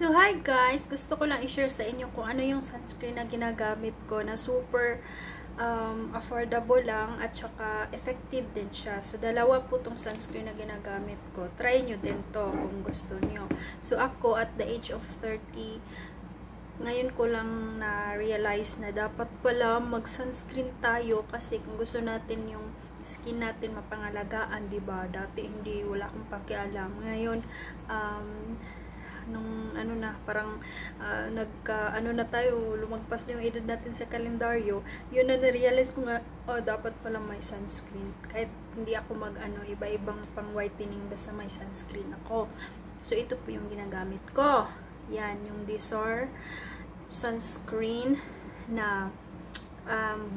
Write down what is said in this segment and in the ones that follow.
So, hi guys! Gusto ko lang i-share sa inyo kung ano yung sunscreen na ginagamit ko na super affordable lang at saka effective din siya. So, dalawa po tong sunscreen na ginagamit ko. Try nyo din to kung gusto nyo. So, ako at the age of 30, ngayon ko lang na-realize na dapat pala mag-sunscreen tayo kasi kung gusto natin yung skin natin mapangalagaan, diba? Dati hindi, wala akong pakialam. Ngayon, nung ano na, parang ano na tayo, lumagpas na yung edad natin sa kalendaryo, yun na na-realize ko nga, dapat pala may sunscreen. Kahit hindi ako iba-ibang pang whitening, basta may sunscreen ako. So, ito po yung ginagamit ko. Yan, yung Dissor sunscreen na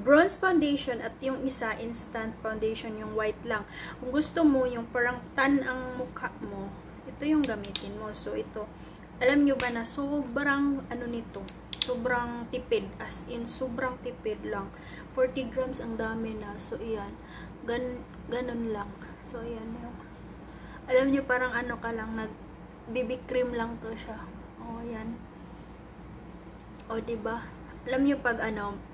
bronze foundation at yung isa instant foundation, yung white lang. Kung gusto mo yung parang tan ang mukha mo, ito yung gamitin mo. So ito, alam nyo ba na sobrang nito, sobrang tipid, as in sobrang tipid lang. 40 grams ang dami na. So iyan, ganun lang. So iyan yung, alam nyo parang ka lang, nag BB cream lang to siya. Yan. Diba? Alam nyo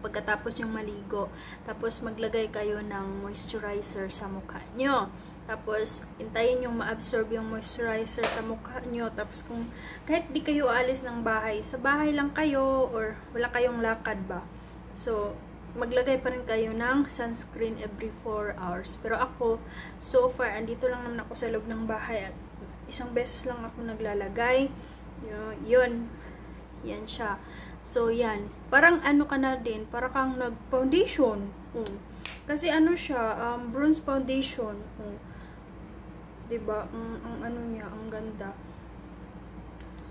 pagkatapos yung maligo, tapos maglagay kayo ng moisturizer sa mukha nyo. Tapos, hintayin yung ma-absorb yung moisturizer sa mukha nyo. Tapos, kung kahit di kayo aalis ng bahay, sa bahay lang kayo, or wala kayong lakad ba? So, maglagay pa rin kayo ng sunscreen every 4 hours. Pero ako, so far, andito lang naman ako sa loob ng bahay. Isang beses lang ako naglalagay. Yun. Yan siya. So, yan. Parang ka na din. Parang kang nag-foundation. Kasi siya, bronze foundation. Diba? Ang niya, ang ganda.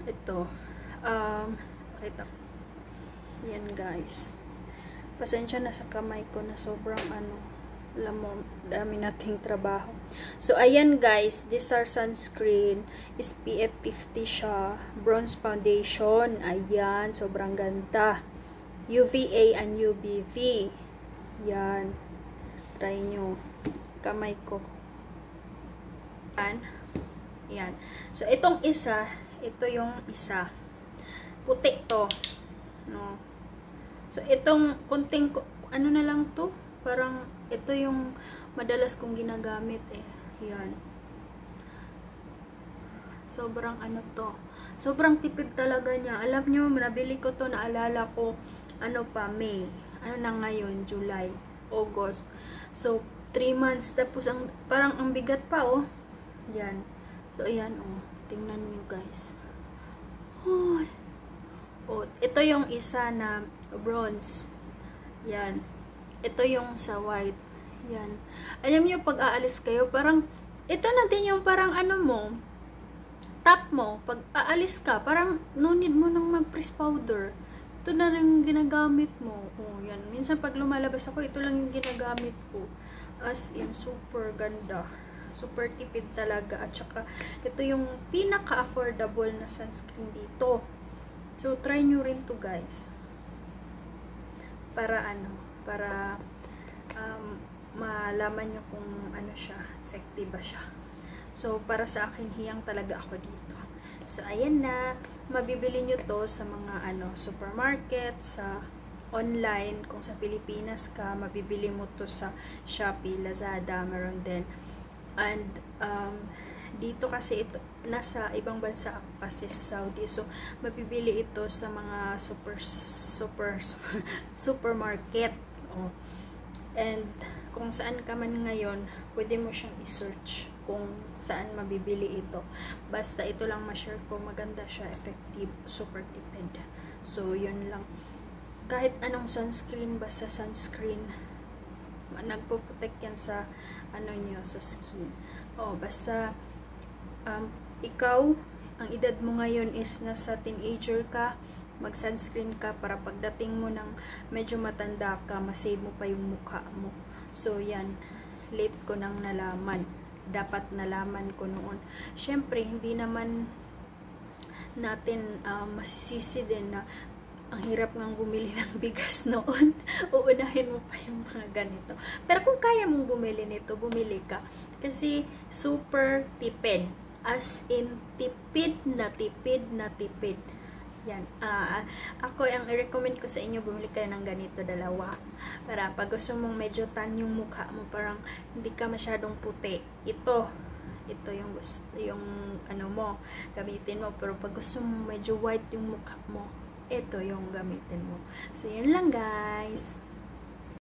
Ito. Pakita ko. Yan, guys. Pasensya na sa kamay ko na sobrang alam mo, dami nating trabaho. So, ayan guys, Dissor sunscreen, SPF 50 siya, bronze foundation, ayan, sobrang ganda. UVA and UVV. Yan. Try nyo. Kamay ko. Yan. So, itong isa, ito yung isa. Puti to. No. So, itong kunting, na lang to? Parang, ito yung madalas kong ginagamit Yan. Sobrang to. Sobrang tipid talaga niya. Alam nyo, nabili ko to, naalala ko, May. Na ngayon? July. August. So, 3 months. Tapos, parang ang bigat pa, Yan. So, ayan, tingnan nyo, guys. Ito yung isa na bronze. Yan. Ito yung sa white. Yan. Alam niyo, pag aalis kayo, parang, ito na din yung parang mo, top mo, pag aalis ka, parang, no need mo nang mag-press powder. Ito na rin yung ginagamit mo. Yan. Minsan, pag lumalabas ako, ito lang yung ginagamit ko. As in, super ganda. Super tipid talaga. At saka, ito yung pinaka-affordable na sunscreen dito. So, try nyo rin to, guys. Para para malaman nyo kung siya, effective ba siya. So, para sa akin, hiyang talaga ako dito. So, ayan na. Mabibili nyo to sa mga supermarket, sa online. Kung sa Pilipinas ka, mabibili mo to sa Shopee, Lazada, meron din. And, dito kasi ito, nasa ibang bansa ako kasi sa Saudi. So, mabibili ito sa mga supermarket. And kung saan ka man ngayon, pwede mo siyang i-search kung saan mabibili ito. Basta ito lang ma-share ko, maganda siya, effective, super tipid. So, yun lang. Kahit anong sunscreen, basta sunscreen, nagpo-protect yan sa nyo, sa skin. Basta ikaw, ang edad mo ngayon is nasa teenager ka, mag-sunscreen ka para pagdating mo ng medyo matanda ka, masave mo pa yung mukha mo. So, yan. Late ko nang nalaman. Dapat nalaman ko noon. Siyempre, hindi naman natin masisisi din na ang hirap ngang bumili ng bigas noon. Uunahin mo pa yung mga ganito. Pero kung kaya mong bumili nito, bumili ka. Kasi super tipid. As in, tipid na tipid na tipid. Yan. Ako, ang i-recommend ko sa inyo, bumili kayo ng ganito, dalawa. Para pag gusto mong medyo tan yung mukha mo, parang hindi ka masyadong puti. Ito yung ano mo, gamitin mo. Pero pag gusto mong medyo white yung mukha mo, ito yung gamitin mo. So, yun lang guys.